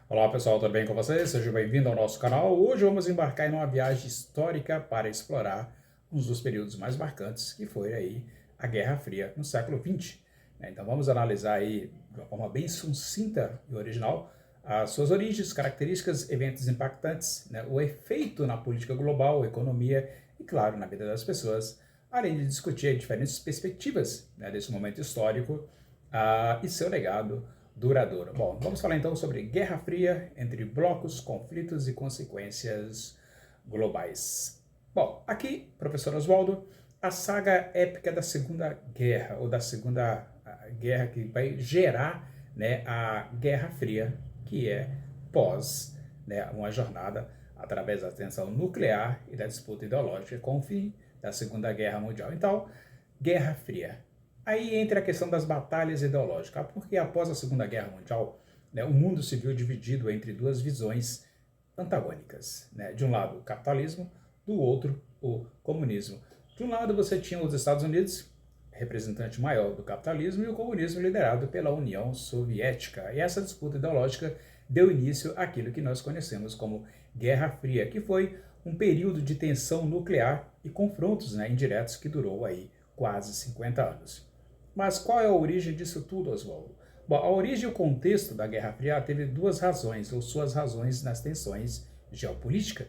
Olá pessoal, tudo bem com vocês? Seja bem-vindo ao nosso canal. Hoje vamos embarcar em uma viagem histórica para explorar um dos períodos mais marcantes, que foi aí a Guerra Fria no século XX. Então vamos analisar aí de uma forma bem sucinta e original as suas origens, características, eventos impactantes, o efeito na política global, economia e, claro, na vida das pessoas, além de discutir diferentes perspectivas desse momento histórico e seu legado duradouro. Bom, vamos falar então sobre Guerra Fria entre blocos, conflitos e consequências globais. Bom, aqui, professor Oswaldo, a saga épica da Segunda Guerra, ou da Segunda Guerra que vai gerar a Guerra Fria, que é pós uma jornada através da tensão nuclear e da disputa ideológica com o fim da Segunda Guerra Mundial. Então, Guerra Fria. Aí entra a questão das batalhas ideológicas, porque após a Segunda Guerra Mundial, o mundo se viu dividido entre duas visões antagônicas. De um lado, o capitalismo, do outro, o comunismo. De um lado, você tinha os Estados Unidos, representante maior do capitalismo, e o comunismo liderado pela União Soviética. E essa disputa ideológica deu início àquilo que nós conhecemos como Guerra Fria, que foi um período de tensão nuclear e confrontos indiretos que durou aí quase 50 anos. Mas qual é a origem disso tudo, Oswaldo? Bom, a origem e o contexto da Guerra Fria teve duas razões, ou suas razões nas tensões geopolíticas,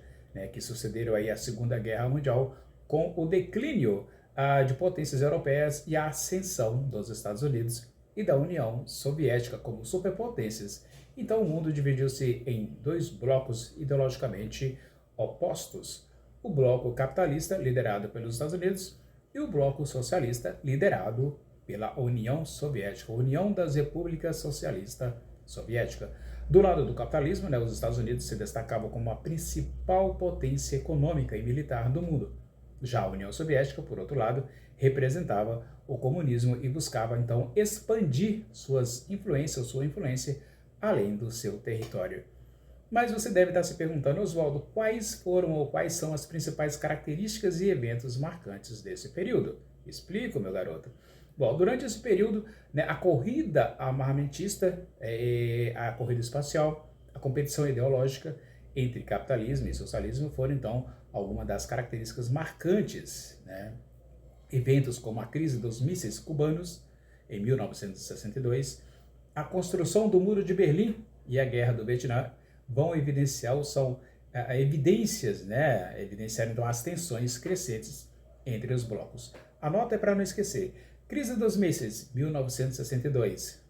que sucederam aí a Segunda Guerra Mundial com o declínio de potências europeias e a ascensão dos Estados Unidos e da União Soviética como superpotências. Então o mundo dividiu-se em dois blocos ideologicamente opostos. O bloco capitalista, liderado pelos Estados Unidos, e o bloco socialista, liderado pela União Soviética, União das Repúblicas Socialistas Soviética. Do lado do capitalismo, os Estados Unidos se destacavam como a principal potência econômica e militar do mundo. Já a União Soviética, por outro lado, representava o comunismo e buscava então expandir sua influência além do seu território. Mas você deve estar se perguntando, Oswaldo, quais foram ou quais são as principais características e eventos marcantes desse período? Explico, meu garoto. Bom, durante esse período, a corrida armamentista, a corrida espacial, a competição ideológica entre capitalismo e socialismo foram, então, algumas das características marcantes. Eventos como a crise dos mísseis cubanos, em 1962, a construção do Muro de Berlim e a Guerra do Vietnã vão evidenciar, evidenciar então as tensões crescentes entre os blocos. A nota é para não esquecer. Crise dos mísseis, 1962.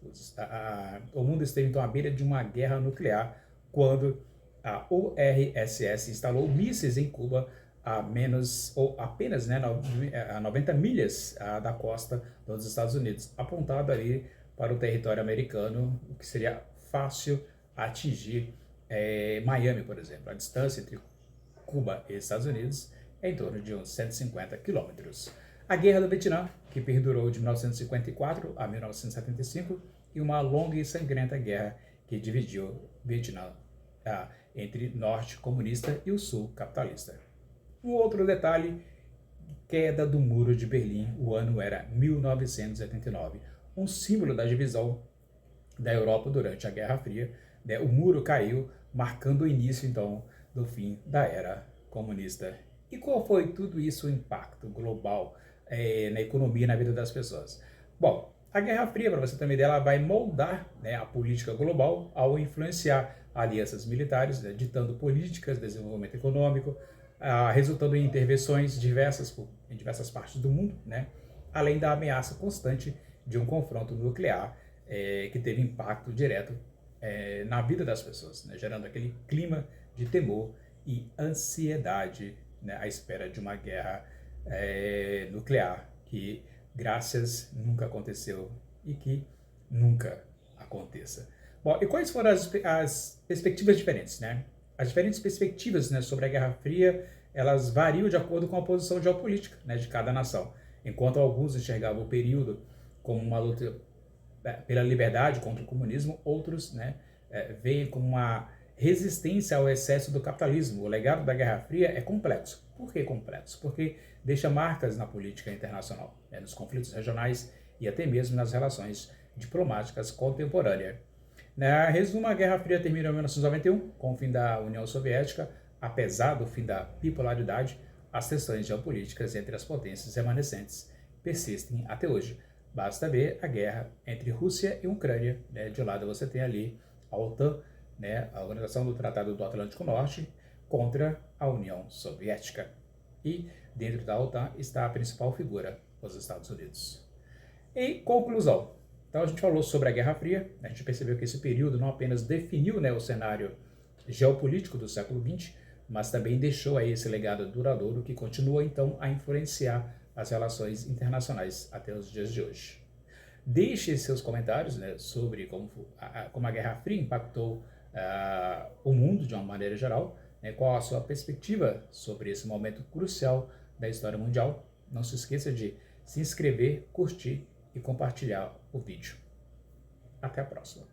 O mundo esteve então à beira de uma guerra nuclear quando a URSS instalou mísseis em Cuba a apenas 90 milhas da costa dos Estados Unidos, apontado ali para o território americano, o que seria fácil atingir Miami, por exemplo. A distância entre Cuba e Estados Unidos é em torno de uns 150 quilômetros. A Guerra do Vietnã, que perdurou de 1954 a 1975, e uma longa e sangrenta guerra que dividiu o Vietnã entre norte comunista e o sul capitalista. Um outro detalhe, queda do Muro de Berlim, o ano era 1989, um símbolo da divisão da Europa durante a Guerra Fria. O muro caiu, marcando o início, então, do fim da era comunista. E qual foi tudo isso, o impacto global na economia e na vida das pessoas? Bom, a Guerra Fria, para você ter uma ideia, ela vai moldar a política global ao influenciar alianças militares, ditando políticas, desenvolvimento econômico, resultando em intervenções em diversas partes do mundo, além da ameaça constante de um confronto nuclear que teve impacto direto na vida das pessoas, gerando aquele clima de temor e ansiedade à espera de uma guerra nuclear que, graças, nunca aconteceu e que nunca aconteça. Bom, e quais foram as perspectivas diferentes, As diferentes perspectivas sobre a Guerra Fria, elas variam de acordo com a posição geopolítica de cada nação. Enquanto alguns enxergavam o período como uma luta pela liberdade contra o comunismo, outros veem como uma resistência ao excesso do capitalismo. O legado da Guerra Fria é complexo. Por que complexo? Porque deixa marcas na política internacional, nos conflitos regionais e até mesmo nas relações diplomáticas contemporâneas. Né? Resumo, a Guerra Fria termina em 1991, com o fim da União Soviética. Apesar do fim da bipolaridade, as tensões geopolíticas entre as potências remanescentes persistem até hoje. Basta ver a guerra entre Rússia e Ucrânia. Né? De um lado você tem ali a OTAN, né? A Organização do Tratado do Atlântico Norte, contra a União Soviética. E dentro da OTAN está a principal figura, os Estados Unidos. Em conclusão, então a gente falou sobre a Guerra Fria, a gente percebeu que esse período não apenas definiu, né, o cenário geopolítico do século XX, mas também deixou aí esse legado duradouro que continua então a influenciar as relações internacionais até os dias de hoje. Deixe seus comentários, né, sobre como a Guerra Fria impactou o mundo de uma maneira geral, né, qual a sua perspectiva sobre esse momento crucial da história mundial. Não se esqueça de se inscrever, curtir e compartilhar o vídeo. Até a próxima.